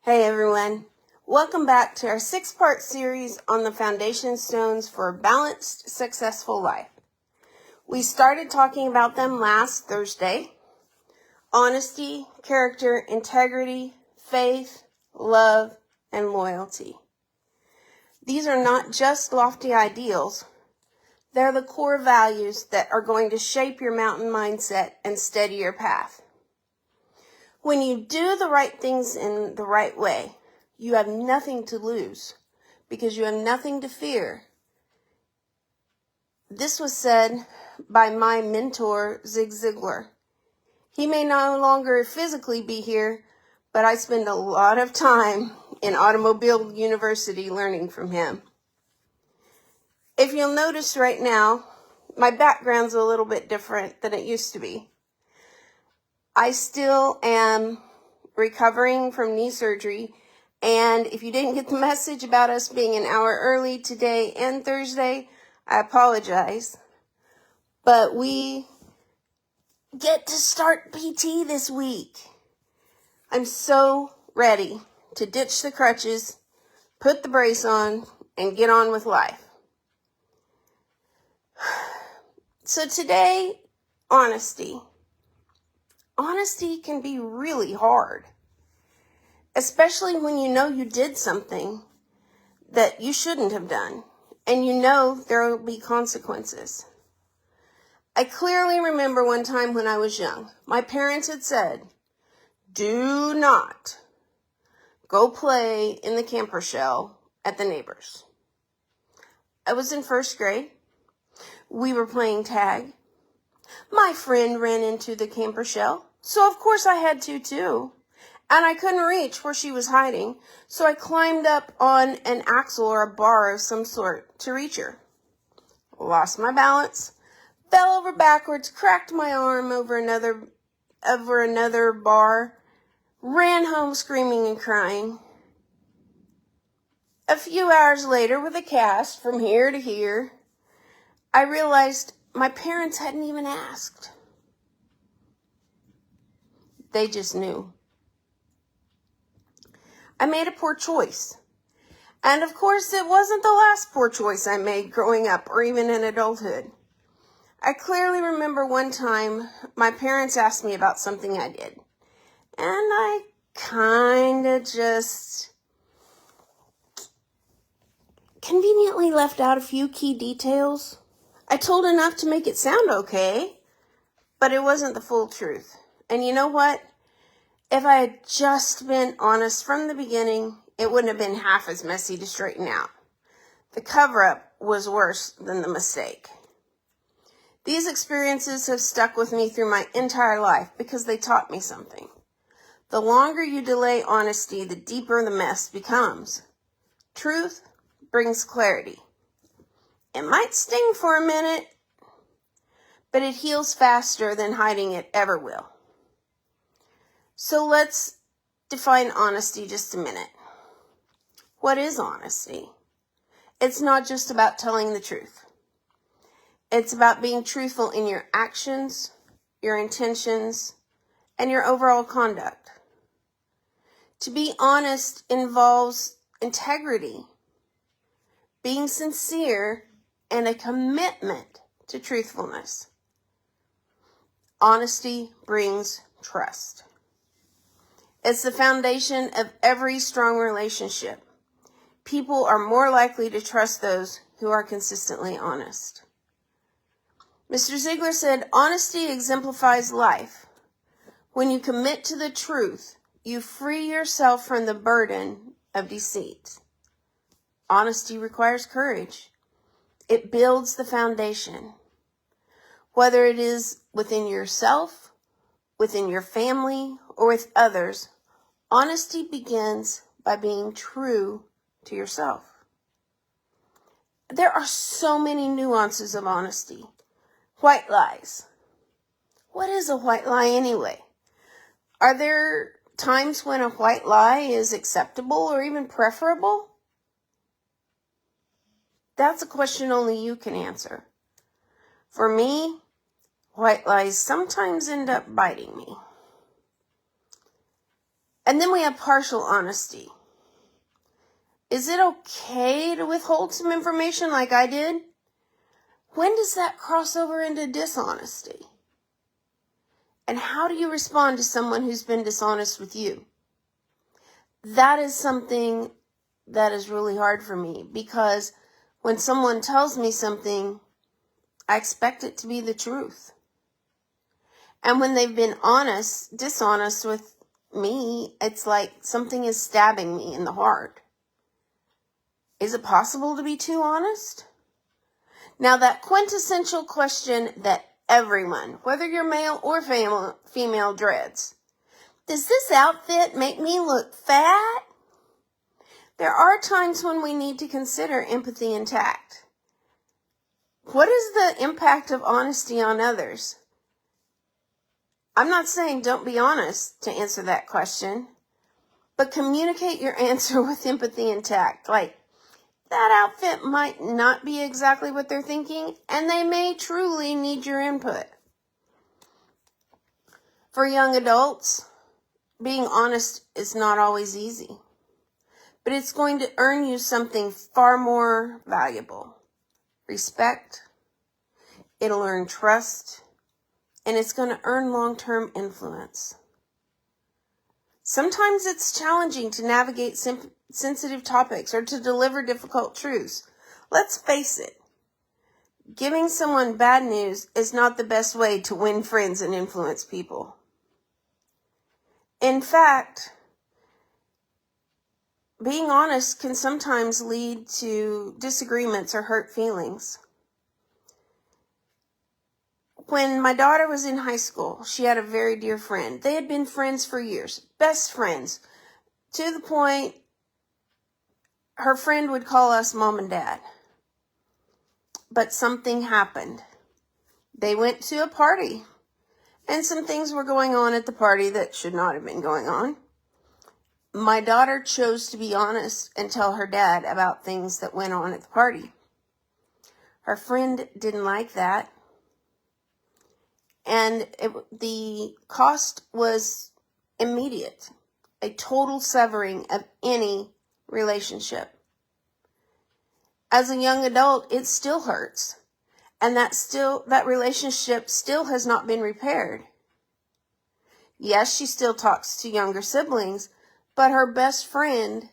Hey everyone, welcome back to our 6-part series on the foundation stones for a balanced, successful life. We started talking about them last Thursday. Honesty, character, integrity, faith, love, and loyalty. These are not just lofty ideals. They're the core values that are going to shape your mountain mindset and steady your path. When you do the right things in the right way, you have nothing to lose because you have nothing to fear. This was said by my mentor, Zig Ziglar. He may no longer physically be here, but I spend a lot of time in Automobile University learning from him. If you'll notice right now, my background's a little bit different than it used to be. I still am recovering from knee surgery, and if you didn't get the message about us being an hour early today and Thursday, I apologize. But we get to start PT this week. I'm so ready to ditch the crutches, put the brace on, and get on with life. So today, honesty. Honesty can be really hard, especially when you know you did something that you shouldn't have done, and you know there will be consequences. I clearly remember one time when I was young, my parents had said, do not go play in the camper shell at the neighbors. I was in first grade. We were playing tag. My friend ran into the camper shell, so of course I had to too. And I couldn't reach where she was hiding, so I climbed up on an axle or a bar of some sort to reach her. Lost my balance, fell over backwards, cracked my arm over another bar, ran home screaming and crying. A few hours later, with a cast from here to here, I realized my parents hadn't even asked. They just knew. I made a poor choice. And of course, it wasn't the last poor choice I made growing up or even in adulthood. I clearly remember one time my parents asked me about something I did. And I kind of just conveniently left out a few key details. I told enough to make it sound okay, but it wasn't the full truth. And you know what? If I had just been honest from the beginning, it wouldn't have been half as messy to straighten out. The cover-up was worse than the mistake. These experiences have stuck with me through my entire life because they taught me something. The longer you delay honesty, the deeper the mess becomes. Truth brings clarity. It might sting for a minute, but it heals faster than hiding it ever will. So let's define honesty just a minute. What is honesty? It's not just about telling the truth. It's about being truthful in your actions, your intentions, and your overall conduct. To be honest involves integrity, being sincere, and a commitment to truthfulness. Honesty brings trust. It's the foundation of every strong relationship. People are more likely to trust those who are consistently honest. Mr. Ziglar said, honesty exemplifies life. When you commit to the truth, you free yourself from the burden of deceit. Honesty requires courage. It builds the foundation. Whether it is within yourself, within your family, or with others, honesty begins by being true to yourself. There are so many nuances of honesty. White lies. What is a white lie anyway? Are there times when a white lie is acceptable or even preferable? That's a question only you can answer. For me, white lies sometimes end up biting me. And then we have partial honesty. Is it okay to withhold some information like I did? When does that cross over into dishonesty? And how do you respond to someone who's been dishonest with you? That is something that is really hard for me, because when someone tells me something, I expect it to be the truth. And when they've been dishonest with me, it's like something is stabbing me in the heart. Is it possible to be too honest? Now, that quintessential question that everyone, whether you're male or female, dreads. Does this outfit make me look fat? There are times when we need to consider empathy and tact. What is the impact of honesty on others? I'm not saying don't be honest to answer that question, but communicate your answer with empathy and tact. Like, that outfit might not be exactly what they're thinking, and they may truly need your input. For young adults, being honest is not always easy, but it's going to earn you something far more valuable. Respect. It'll earn trust, and it's going to earn long-term influence. Sometimes it's challenging to navigate sensitive topics or to deliver difficult truths. Let's face it, giving someone bad news is not the best way to win friends and influence people. In fact, being honest can sometimes lead to disagreements or hurt feelings. When my daughter was in high school, she had a very dear friend. They had been friends for years, best friends, to the point her friend would call us mom and dad. But something happened. They went to a party, and some things were going on at the party that should not have been going on. My daughter chose to be honest and tell her dad about things that went on at the party. Her friend didn't like that. And the cost was immediate, a total severing of any relationship. As a young adult, it still hurts, and that relationship still has not been repaired. Yes, she still talks to younger siblings, but her best friend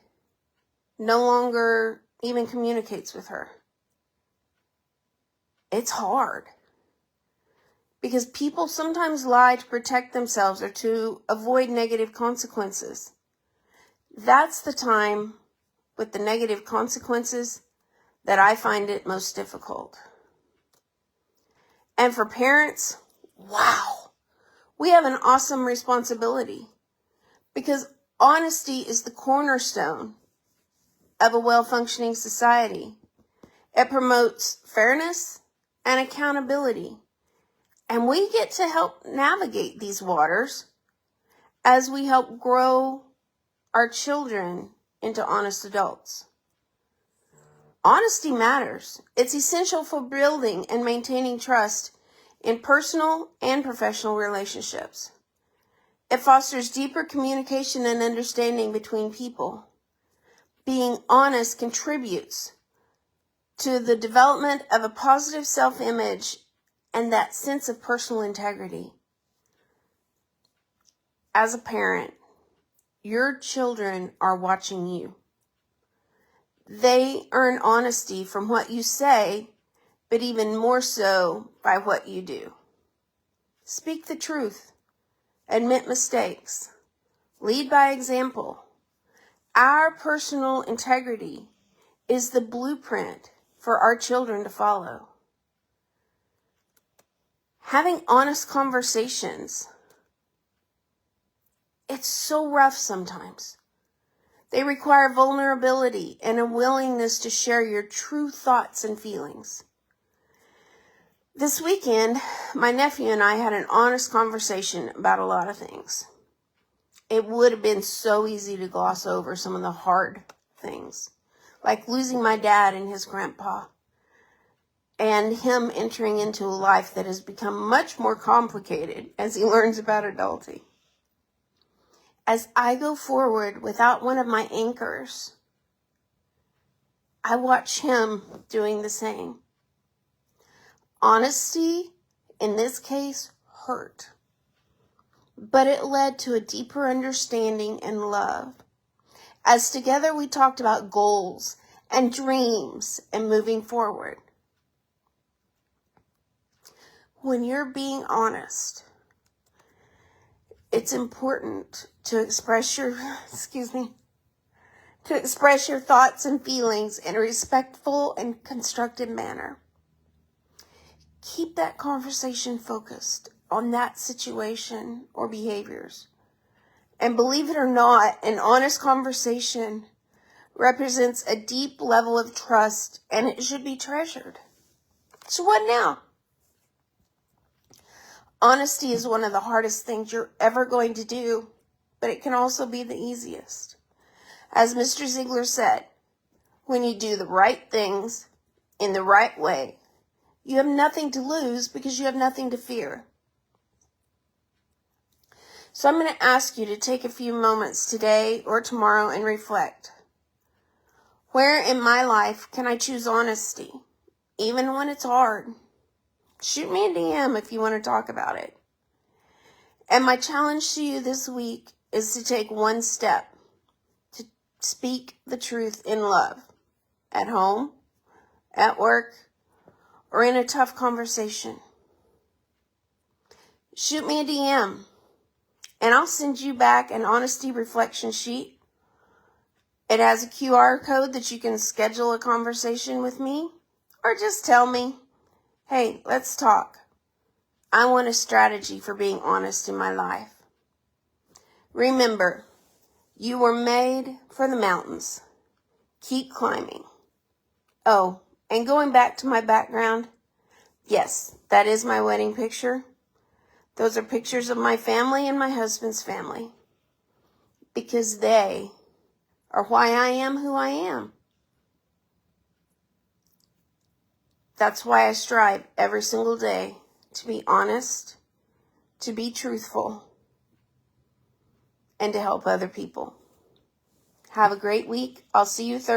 no longer even communicates with her. It's hard. Because people sometimes lie to protect themselves or to avoid negative consequences. That's the time with the negative consequences that I find it most difficult. And for parents, wow, we have an awesome responsibility, because honesty is the cornerstone of a well-functioning society. It promotes fairness and accountability. And we get to help navigate these waters as we help grow our children into honest adults. Honesty matters. It's essential for building and maintaining trust in personal and professional relationships. It fosters deeper communication and understanding between people. Being honest contributes to the development of a positive self-image and that sense of personal integrity. As a parent, your children are watching you. They earn honesty from what you say, but even more so by what you do. Speak the truth. Admit mistakes. Lead by example. Our personal integrity is the blueprint for our children to follow. Having honest conversations, it's so rough sometimes. They require vulnerability and a willingness to share your true thoughts and feelings. This weekend, my nephew and I had an honest conversation about a lot of things. It would have been so easy to gloss over some of the hard things, like losing my dad and his grandpa. and him entering into a life that has become much more complicated as he learns about adulting. As I go forward without one of my anchors, I watch him doing the same. Honesty, in this case, hurt. But it led to a deeper understanding and love. As together we talked about goals and dreams and moving forward. When you're being honest, it's important to express your thoughts and feelings in a respectful and constructive manner. Keep that conversation focused on that situation or behaviors. And believe it or not, an honest conversation represents a deep level of trust, and it should be treasured. So what now? Honesty is one of the hardest things you're ever going to do, but it can also be the easiest. As Mr. Ziglar said, when you do the right things in the right way, you have nothing to lose because you have nothing to fear. So I'm going to ask you to take a few moments today or tomorrow and reflect. Where in my life can I choose honesty, even when it's hard? Shoot me a DM if you want to talk about it. And my challenge to you this week is to take one step to speak the truth in love. At home, at work, or in a tough conversation. Shoot me a DM, and I'll send you back an honesty reflection sheet. It has a QR code that you can schedule a conversation with me, or just tell me, hey, let's talk. I want a strategy for being honest in my life. Remember, you were made for the mountains. Keep climbing. Oh, and going back to my background, yes, that is my wedding picture. Those are pictures of my family and my husband's family. Because they are why I am who I am. That's why I strive every single day to be honest, to be truthful, and to help other people. Have a great week. I'll see you Thursday.